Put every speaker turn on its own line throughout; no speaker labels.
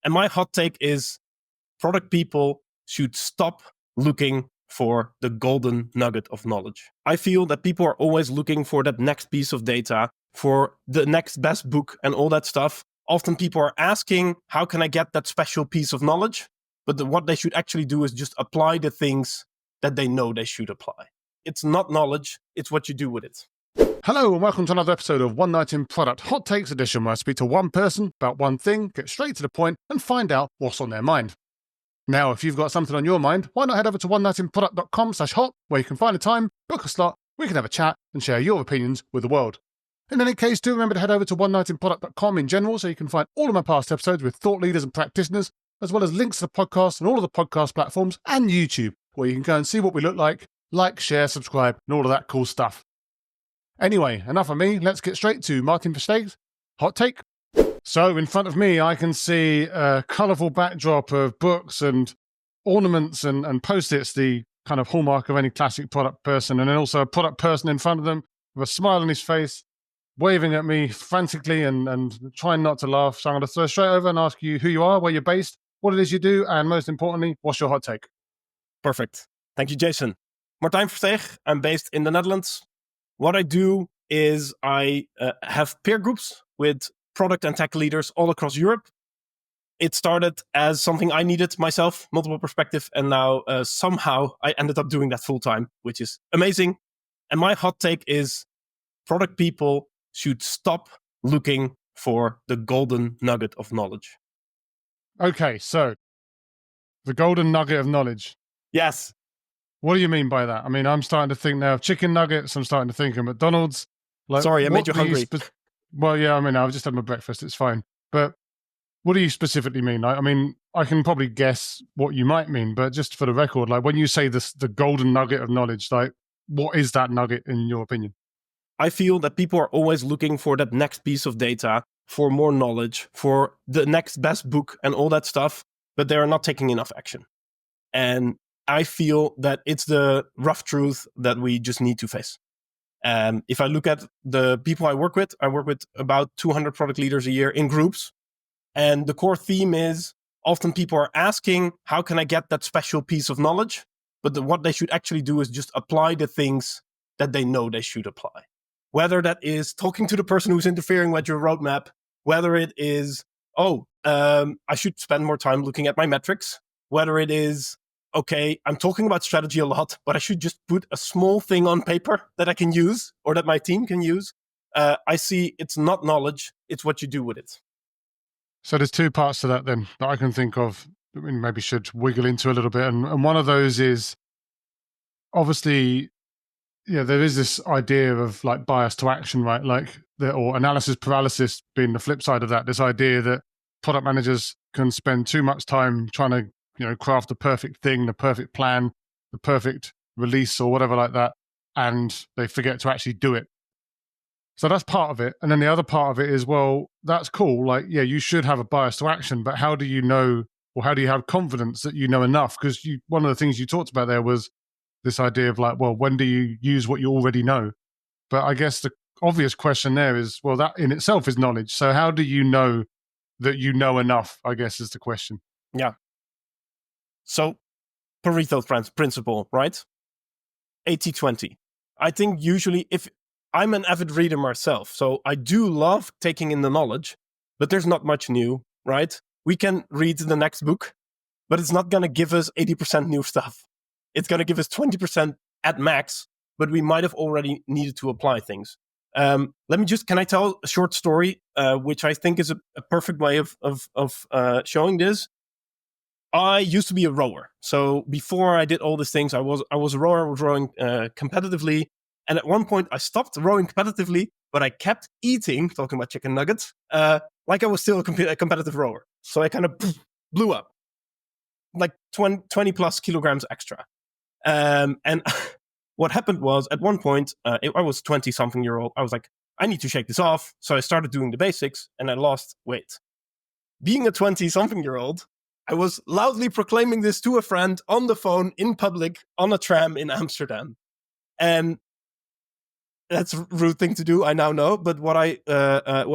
And my hot take is product people should stop looking for the golden nugget of knowledge. I feel that people are always looking for that next piece of data, for the next best book and all that stuff. Often people are asking, how can I get that special piece of knowledge? But what they should actually do is just apply the things that they know they should apply. It's not knowledge, it's what you do with it.
Hello and welcome to another episode of One Night in Product Hot Takes Edition, where I speak to one person about one thing, get straight to the point and find out what's on their mind. Now, if you've got something on your mind, why not head over to onenightinproduct.com/hot, where you can find a time, book a slot, we can have a chat and share your opinions with the world. In any case, do remember to head over to onenightinproduct.com in general, so you can find all of my past episodes with thought leaders and practitioners, as well as links to the podcast and all of the podcast platforms and YouTube, where you can go and see what we look like, share, subscribe, and all of that cool stuff. Anyway, enough of me. Let's get straight to Martijn Versteeg's hot take. So in front of me, I can see a colourful backdrop of books and ornaments and post-its, the kind of hallmark of any classic product person, and then also a product person in front of them with a smile on his face, waving at me frantically and trying not to laugh. So I'm going to throw straight over and ask you who you are, where you're based, what it is you do, and most importantly, what's your hot take?
Perfect. Thank you, Jason. Martijn Versteeg. I'm based in the Netherlands. What I do is I have peer groups with product and tech leaders all across Europe. It started as something I needed myself, multiple perspective, and now somehow I ended up doing that full time, which is amazing. And my hot take is product people should stop looking for the golden nugget of knowledge.
Okay, so the golden nugget of knowledge.
Yes.
What do you mean by that? I mean, I'm starting to think now of chicken nuggets. I'm starting to think of McDonald's. Like,
sorry, I made you hungry.
Well, yeah, I mean, I've just had my breakfast. It's fine. But what do you specifically mean? I mean, I can probably guess what you might mean, but just for the record, like when you say this, the golden nugget of knowledge, like what is that nugget in your opinion?
I feel that people are always looking for that next piece of data, for more knowledge, for the next best book and all that stuff, but they are not taking enough action. And I feel that it's the rough truth that we just need to face. If I look at the people I work with about 200 product leaders a year in groups. And the core theme is often people are asking, how can I get that special piece of knowledge? But what they should actually do is just apply the things that they know they should apply. Whether that is talking to the person who's interfering with your roadmap, whether it is, I should spend more time looking at my metrics, whether it is, okay, I'm talking about strategy a lot, but I should just put a small thing on paper that I can use or that my team can use. I see it's not knowledge, it's what you do with it.
So there's two parts to that then that I can think of that we maybe should wiggle into a little bit. And one of those is obviously, there is this idea of like bias to action, right? Or analysis paralysis being the flip side of that, this idea that product managers can spend too much time trying to craft the perfect thing, the perfect plan, the perfect release or whatever like that, and they forget to actually do it. So that's part of it. And then the other part of it is, well, that's cool. Like, yeah, you should have a bias to action, but how do you know, or how do you have confidence that you know enough? Because one of the things you talked about there was this idea of like, well, when do you use what you already know? But I guess the obvious question there is, well, that in itself is knowledge. So how do you know that you know enough, I guess is the question.
Yeah. So, Pareto principle, right? 80-20. I think usually if I'm an avid reader myself, so I do love taking in the knowledge, but there's not much new, right? We can read the next book, but it's not going to give us 80% new stuff. It's going to give us 20% at max, but we might have already needed to apply things. Can I tell a short story, which I think is a perfect way of showing this? I used to be a rower. So before I did all these things, I was a rower, I was rowing competitively. And at one point I stopped rowing competitively, but I kept eating, talking about chicken nuggets, like I was still a competitive rower. So I kind of blew up, like 20 plus kilograms extra. And what happened was at one point, I was 20 something year old. I was like, I need to shake this off. So I started doing the basics and I lost weight. Being a 20 something year old, I was loudly proclaiming this to a friend on the phone in public on a tram in Amsterdam. And that's a rude thing to do, I now know. But what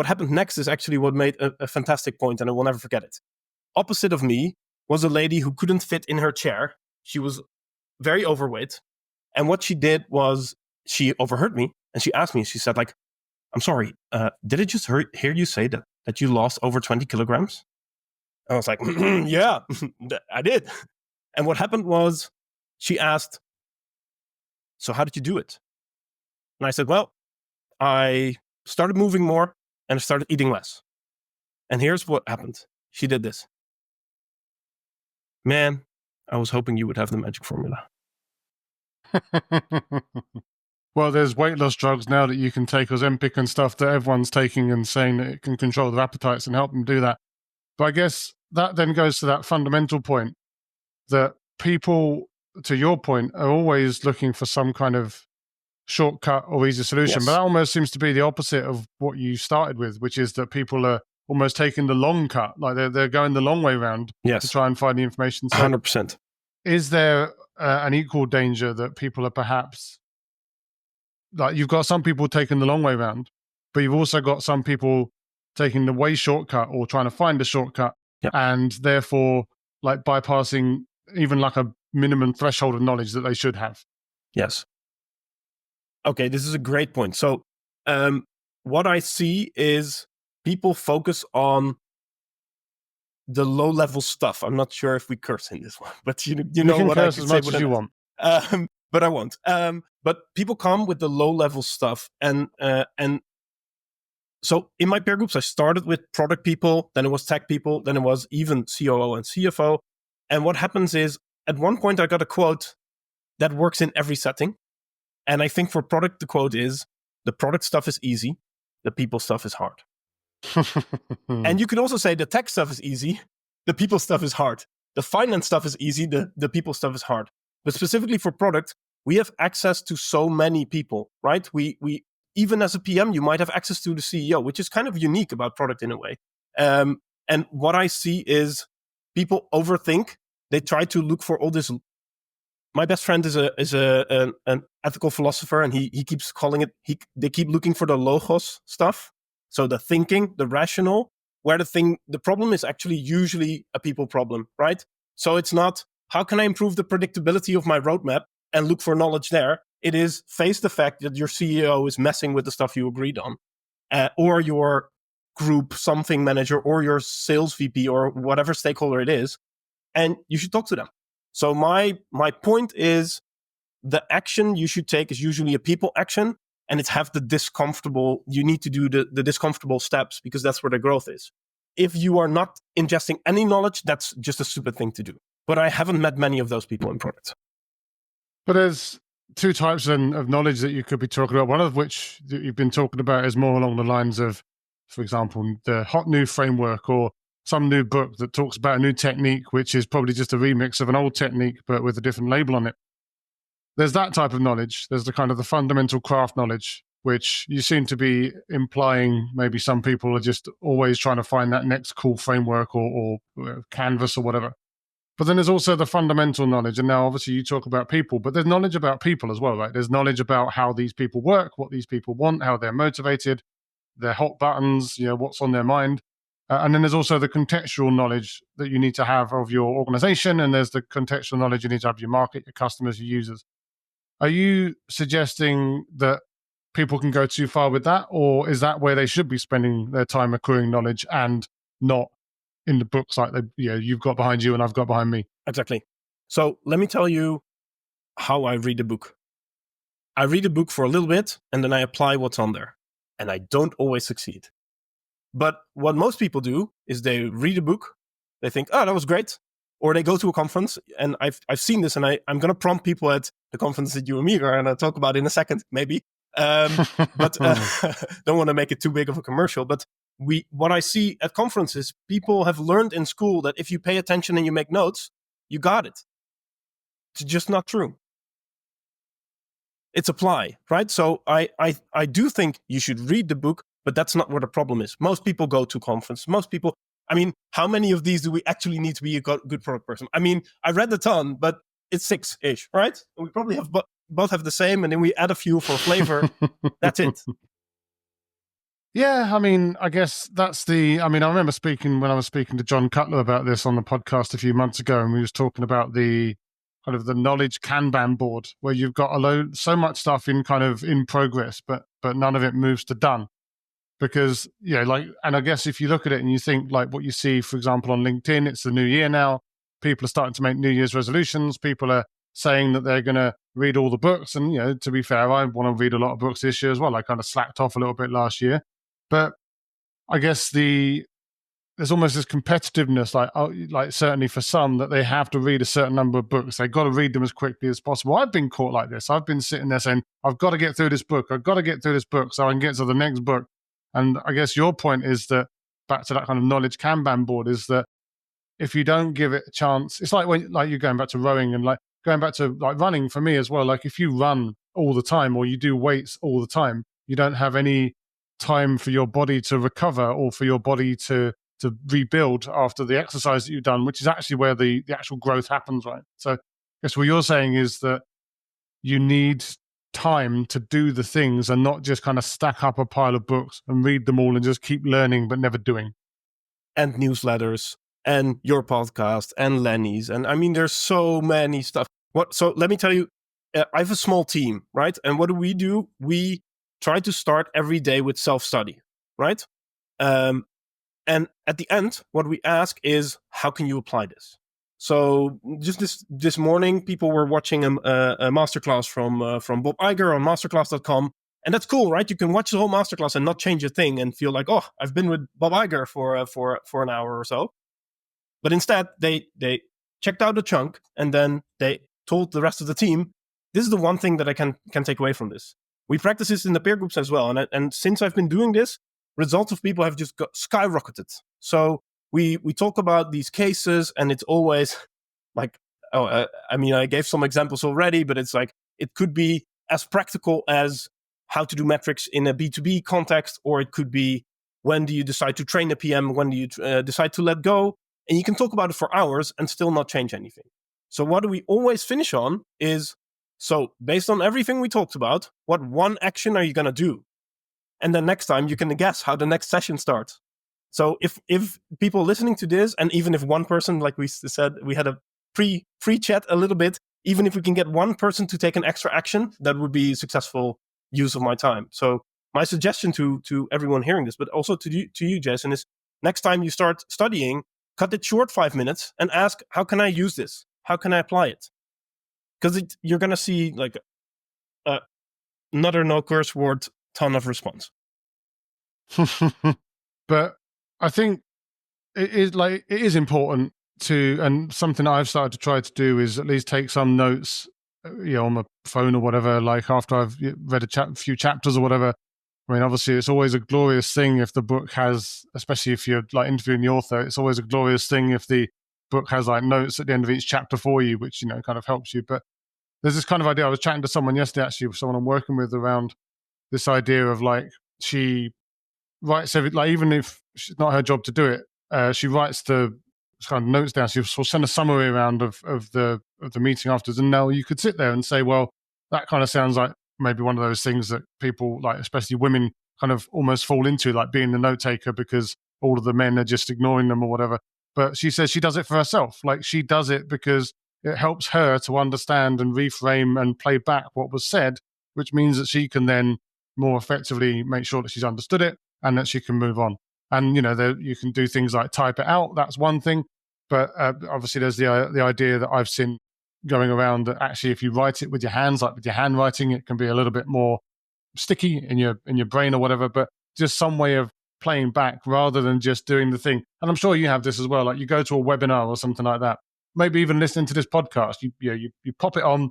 happened next is actually what made a fantastic point, and I will never forget it. opposite of me was a lady who couldn't fit in her chair. She was very overweight. And what she did was she overheard me and she asked me, she said, like, I'm sorry, did I just hear you say that you lost over 20 kilograms? I was like, yeah, I did. And what happened was she asked, so how did you do it? And I said, well, I started moving more and I started eating less. And here's what happened. She did this. Man, I was hoping you would have the magic formula.
Well, there's weight loss drugs now that you can take, Ozempic and stuff that everyone's taking and saying that it can control their appetites and help them do that. But I guess that then goes to that fundamental point that people, to your point, are always looking for some kind of shortcut or easy solution.
Yes.
But that almost seems to be the opposite of what you started with, which is that people are almost taking the long cut, like they're going the long way around to try and find the information. So
100%.
is there an equal danger that people are perhaps, like you've got some people taking the long way around, but you've also got some people taking the way shortcut or trying to find a shortcut and therefore like bypassing even like a minimum threshold of knowledge that they should have?
Yes. Okay, this is a great point. So what I see is people focus on the low-level stuff. I'm not sure if we curse in this one, but you know
can
what
curse
I can
as
say.
much as you want.
But I won't. But people come with the low-level stuff, and so in my peer groups, I started with product people, then it was tech people, then it was even COO and CFO. And what happens is, at one point, I got a quote that works in every setting. And I think for product, the quote is, the product stuff is easy, the people stuff is hard. And you could also say the tech stuff is easy, the people stuff is hard. The finance stuff is easy, the people stuff is hard. But specifically for product, we have access to so many people, right? We even as a PM, you might have access to the CEO, which is kind of unique about product in a way. And what I see is people overthink. They try to look for all this. My best friend is an ethical philosopher, and he keeps calling it. They keep looking for the logos stuff, so the thinking, the rational. Where the problem is actually usually a people problem, right? So it's not how can I improve the predictability of my roadmap and look for knowledge there. It is face the fact that your CEO is messing with the stuff you agreed on, or your group something manager, or your sales VP, or whatever stakeholder it is, and you should talk to them. So my point is the action you should take is usually a people action, and it's have the discomfortable, you need to do the discomfortable steps because that's where the growth is. If you are not ingesting any knowledge, that's just a stupid thing to do. But I haven't met many of those people in product.
But there's two types then of knowledge that you could be talking about. One of which that you've been talking about is more along the lines of, for example, the hot new framework or some new book that talks about a new technique, which is probably just a remix of an old technique, but with a different label on it. There's that type of knowledge. There's the kind of the fundamental craft knowledge, which you seem to be implying maybe some people are just always trying to find that next cool framework or canvas or whatever. But then there's also the fundamental knowledge. And now obviously you talk about people, but there's knowledge about people as well, right? There's knowledge about how these people work, what these people want, how they're motivated, their hot buttons, what's on their mind. And then there's also the contextual knowledge that you need to have of your organization. And there's the contextual knowledge you need to have your market, your customers, your users. Are you suggesting that people can go too far with that? Or is that where they should be spending their time accruing knowledge and not in the books like you've got behind you and I've got behind me?
Exactly. So let me tell you how I read a book. I read a book for a little bit and then I apply what's on there. And I don't always succeed. But what most people do is they read a book, they think, oh, that was great. Or they go to a conference, and I've seen this, and I'm going to prompt people at the conference that you and me are going to talk about in a second, maybe. But don't want to make it too big of a commercial. But what I see at conferences, people have learned in school that if you pay attention and you make notes, you got it. It's just not true. It's apply, right? So I do think you should read the book, but that's not where the problem is. Most people go to conference. Most people, I mean, how many of these do we actually need to be a good product person? I mean, I read a ton, but it's 6-ish, right? And we probably have both have the same, and then we add a few for flavor. That's it.
Yeah, I mean, I guess that's I remember when I was speaking to John Cutler about this on the podcast a few months ago, and we was talking about the kind of the knowledge Kanban board, where you've got so much stuff in progress, but none of it moves to done. Because, and I guess if you look at it and you think like what you see, for example, on LinkedIn, it's the new year now. People are starting to make New Year's resolutions. People are saying that they're going to read all the books. And, to be fair, I want to read a lot of books this year as well. I kind of slacked off a little bit last year. But I guess there's almost this competitiveness, like certainly for some, that they have to read a certain number of books. They've got to read them as quickly as possible. I've been caught like this. I've been sitting there saying, I've got to get through this book. I've got to get through this book so I can get to the next book. And I guess your point is that, back to that kind of knowledge Kanban board, is that if you don't give it a chance, it's like you're going back to rowing and like going back to like running for me as well. Like if you run all the time or you do weights all the time, you don't have any time for your body to recover or for your body to rebuild after the exercise that you've done, which is actually where the actual growth happens, right? So I guess what you're saying is that you need time to do the things and not just kind of stack up a pile of books and read them all and just keep learning but never doing.
And newsletters and your podcast and Lenny's. And I mean, there's so many stuff. So let me tell you, I have a small team, right? And what do? We try to start every day with self-study, right? And at the end, what we ask is, how can you apply this? So just this morning, people were watching a masterclass from Bob Iger on masterclass.com. And that's cool, right? You can watch the whole masterclass and not change a thing and feel like, oh, I've been with Bob Iger for an hour or so. But instead, they checked out a chunk and then they told the rest of the team, this is the one thing that I can take away from this. We practice this in the peer groups as well. And since I've been doing this, results of people have just skyrocketed. So we talk about these cases and it's always like, I gave some examples already, but it's like, it could be as practical as how to do metrics in a B2B context, or it could be when do you decide to train a PM, when do you decide to let go? And you can talk about it for hours and still not change anything. So what do we always finish on is, so based on everything we talked about, what one action are you going to do? And then next time you can guess how the next session starts. So if people listening to this, and even if one person, like we said, we had a pre-chat a little bit, even if we can get one person to take an extra action, that would be successful use of my time. So my suggestion to everyone hearing this, but also to you, Jason, is next time you start studying, cut it short 5 minutes and ask, how can I use this? How can I apply it? Because you're going to see like another no curse word ton of response.
But I think it is important to, and something I've started to try to do is at least take some notes, on my phone or whatever, like after I've read a few chapters or whatever. I mean, obviously, it's always a glorious thing if the book has, especially if you're like interviewing the author, it's always a glorious thing if the book has like notes at the end of each chapter for you, which, kind of helps you. But there's this kind of idea. I was chatting to someone yesterday, actually, with someone I'm working with, around this idea of like, she writes like, even if it's not her job to do it, she writes the kind of notes down. She'll send a summary around of the meeting afterwards. And now you could sit there and say, well, that kind of sounds like maybe one of those things that people, like especially women, kind of almost fall into, like being the note taker because all of the men are just ignoring them or whatever. But she says she does it for herself. Like she does it because it helps her to understand and reframe and play back what was said, which means that she can then more effectively make sure that she's understood it and that she can move on. And, you can do things like type it out. That's one thing. But obviously there's the idea that I've seen going around that actually if you write it with your hands, like with your handwriting, it can be a little bit more sticky in your brain or whatever, but just some way of playing back rather than just doing the thing. And I'm sure you have this as well. Like you go to a webinar or something like that, maybe even listening to this podcast, you pop it on,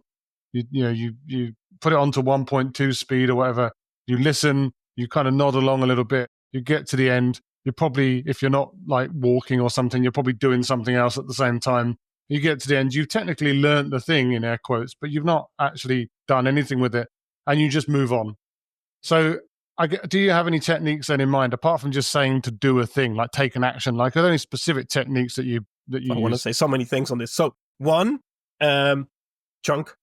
you put it onto 1.2 speed or whatever, you listen, you kind of nod along a little bit, you get to the end, you're probably, if you're not like walking or something, you're probably doing something else at the same time. You get to the end, you've technically learned the thing in air quotes, but you've not actually done anything with it, and you just move on. So do you have any techniques then in mind, apart from just saying to do a thing, like take an action? Like are there any specific techniques that you
I
use?
want to say so many things on this. So one, chunk.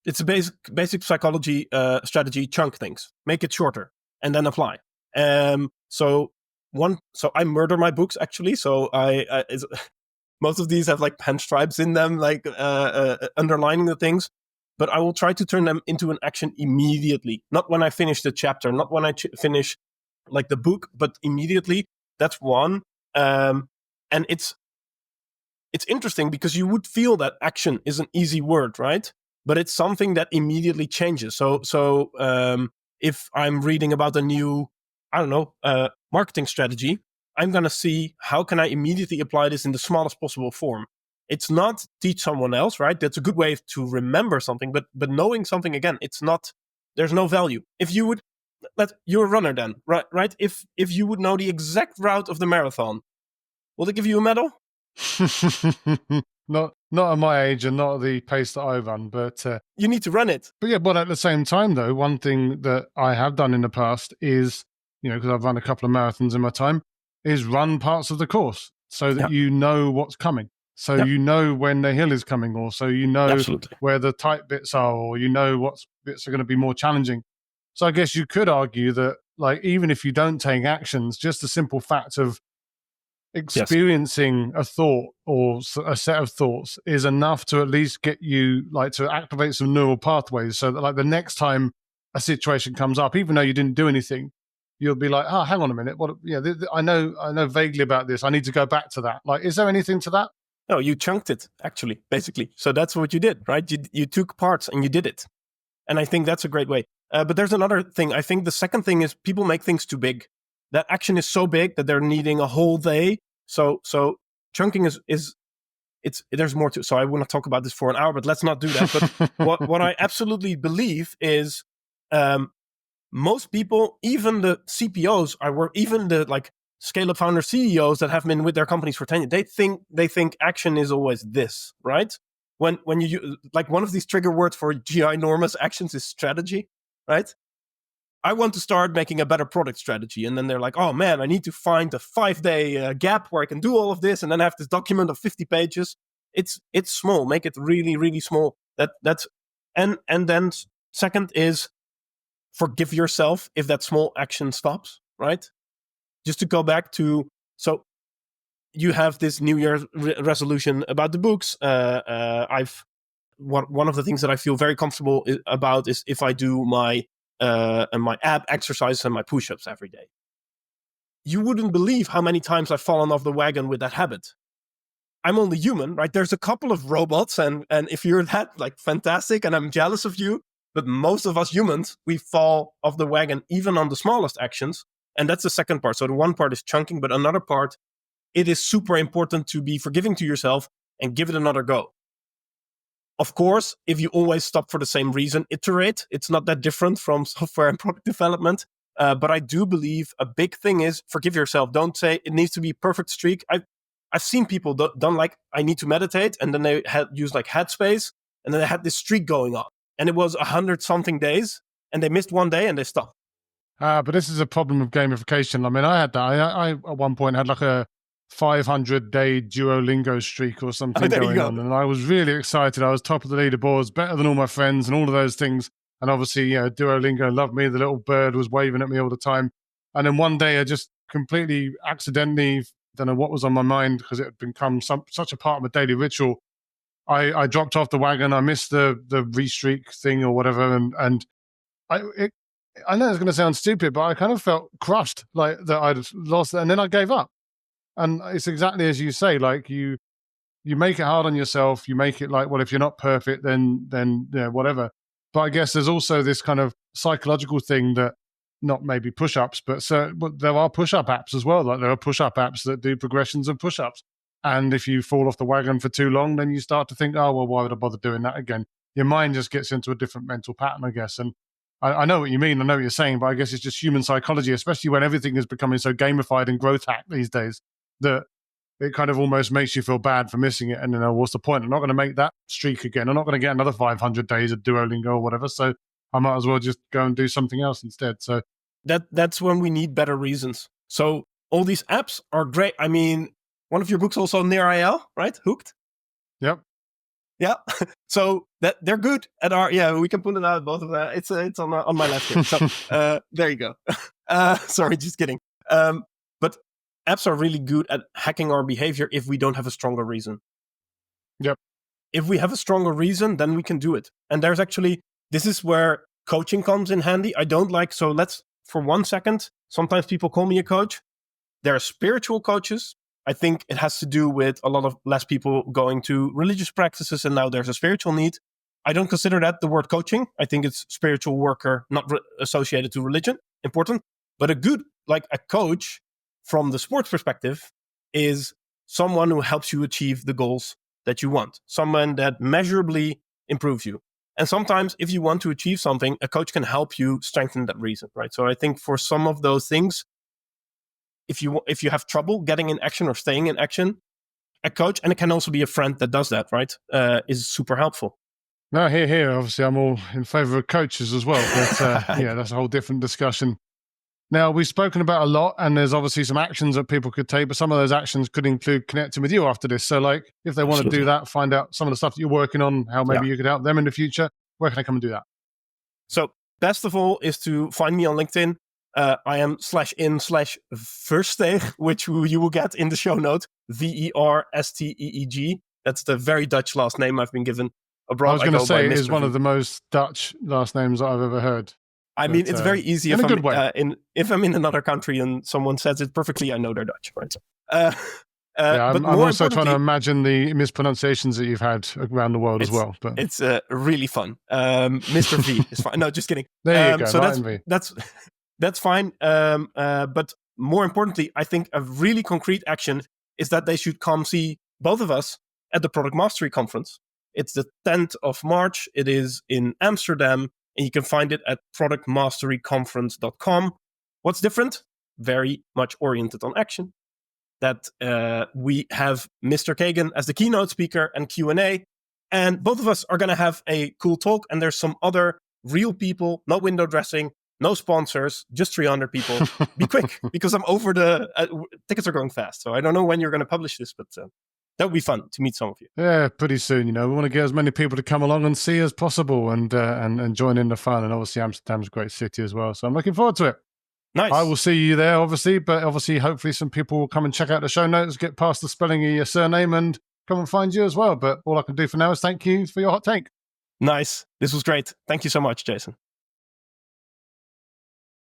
It's a basic psychology strategy, chunk things. Make it shorter and then apply. So I murder my books actually. So most of these have like pen stripes in them, like underlining the things. But I will try to turn them into an action immediately. Not when I finish the chapter, not when I finish like the book, but immediately. That's one. And it's interesting because you would feel that action is an easy word, right? But it's something that immediately changes. So if I'm reading about a new, I don't know, marketing strategy, I'm going to see how can I immediately apply this in the smallest possible form. It's not teach someone else, right? That's a good way to remember something, but knowing something, again, it's not, there's no value. If you would, you're a runner then, right? If you would know the exact route of the marathon, will they give you a medal?
Not at my age and not at the pace that I run, but
you need to run it.
But yeah, but at the same time, though, one thing that I have done in the past is, because I've run a couple of marathons in my time, is run parts of the course so that you know what's coming. So you know when the hill is coming, or so you know where the tight bits are, or you know what bits are going to be more challenging. So I guess you could argue that, like, even if you don't take actions, just the simple fact of experiencing a thought or a set of thoughts is enough to at least get you, like, to activate some neural pathways, so that, like, the next time a situation comes up, even though you didn't do anything, you'll be like, oh, hang on a minute, what? I know vaguely about this. I need to go back to that. Like, is there anything to that?
No, you chunked it, actually, basically. So that's what you did, right? You took parts and you did it. And I think that's a great way. But there's another thing. I think the second thing is people make things too big. That action is so big that they're needing a whole day. So chunking is there's more to. So I want to talk about this for an hour, but let's not do that. But what I absolutely believe is most people, even the CPOs, even the like scale-up founder CEOs that have been with their companies for 10 years, they think action is always this, right? When you like, one of these trigger words for ginormous actions is strategy, right? I want to start making a better product strategy. And then they're like, oh man, I need to find a 5-day gap where I can do all of this. And then I have this document of 50 pages. It's small. Make it really, really small. And then second is forgive yourself if that small action stops, right? Just to go back to, so you have this New Year's resolution about the books. One of the things that I feel very comfortable about is if I do my ab exercises and my push-ups every day. You wouldn't believe how many times I've fallen off the wagon with that habit. I'm only human, right? There's a couple of robots, and if you're that, like, fantastic, and I'm jealous of you. But most of us humans, we fall off the wagon even on the smallest actions. And that's the second part. So the one part is chunking, but another part, it is super important to be forgiving to yourself and give it another go. Of course, if you always stop for the same reason, iterate. It's not that different from software and product development. But I do believe a big thing is forgive yourself. Don't say it needs to be perfect streak. I've seen people done like, I need to meditate, and then they had used like Headspace, and then they had this streak going on. And it was 100-something days, and they missed one day and they stopped.
But this is a problem of gamification. I mean, I had that. I at one point had like a 500-day Duolingo streak or something going on, and I was really excited. I was top of the leaderboards, better than all my friends, and all of those things. And obviously, Duolingo loved me. The little bird was waving at me all the time. And then one day, I just completely accidentally, don't know what was on my mind, because it had become such a part of my daily ritual. I dropped off the wagon. I missed the restreak thing or whatever, and I know it's going to sound stupid, but I kind of felt crushed, like that I'd lost it, and then I gave up. And it's exactly as you say, like you make it hard on yourself. You make it like, well, if you're not perfect, then whatever. But I guess there's also this kind of psychological thing that, not maybe push-ups, but there are push-up apps as well. Like, there are push-up apps that do progressions of push-ups. And if you fall off the wagon for too long, then you start to think, oh, well, why would I bother doing that again? Your mind just gets into a different mental pattern, I guess. And I know what you mean. I know what you're saying, but I guess it's just human psychology, especially when everything is becoming so gamified and growth hacked these days, that it kind of almost makes you feel bad for missing it. And what's the point? I'm not going to make that streak again. I'm not going to get another 500 days of Duolingo or whatever. So I might as well just go and do something else instead. So
that's when we need better reasons. So all these apps are great. I mean, one of your books also, Near IL, right? Hooked.
Yep.
Yeah. So that they're good at our, we can put it out, both of that. It's on my left here. So there you go. Sorry, just kidding. But apps are really good at hacking our behavior if we don't have a stronger reason.
Yep.
If we have a stronger reason, then we can do it. And this is where coaching comes in handy. So let's, for 1 second, sometimes people call me a coach. There are spiritual coaches. I think it has to do with a lot of less people going to religious practices, and now there's a spiritual need. I don't consider that the word coaching. I think it's spiritual worker, not associated to religion. Important. But a coach from the sports perspective is someone who helps you achieve the goals that you want. Someone that measurably improves you. And sometimes if you want to achieve something, a coach can help you strengthen that reason, right? So I think for some of those things, if you have trouble getting in action or staying in action, a coach, and it can also be a friend that does that, right, is super helpful.
No, here. Obviously, I'm all in favor of coaches as well. But that's a whole different discussion. Now, we've spoken about a lot, and there's obviously some actions that people could take, but some of those actions could include connecting with you after this. So, if they want to do that, find out some of the stuff that you're working on, how maybe you could help them in the future, where can they come and do that?
So, best of all is to find me on LinkedIn. I am /in/Versteeg, which you will get in the show notes. Versteeg. That's the very Dutch last name I've been given abroad.
I was going to say it is one of the most Dutch last names that I've ever heard.
It's very easy if I'm in another country and someone says it perfectly, I know they're Dutch, right?
I'm also trying to imagine the mispronunciations that you've had around the world as well. But
it's really fun. Mr. V is fine. No, just kidding.
There you go.
So that's fine. But more importantly, I think a really concrete action is that they should come see both of us at the Product Mastery Conference. It's the 10th of March. It is in Amsterdam, and you can find it at productmasteryconference.com. What's different? Very much oriented on action. That we have Mr. Kagan as the keynote speaker and Q&A, and both of us are going to have a cool talk, and there's some other real people, no window dressing, no sponsors, just 300 people. Be quick, because I'm over tickets are going fast, so I don't know when you're going to publish this, but that would be fun to meet some of you.
Yeah, pretty soon. We want to get as many people to come along and see as possible and join in the fun. And obviously, Amsterdam's a great city as well, so I'm looking forward to it.
Nice.
I will see you there, obviously, but obviously, hopefully, some people will come and check out the show notes, get past the spelling of your surname, and come and find you as well. But all I can do for now is thank you for your hot take.
Nice. This was great. Thank you so much, Jason.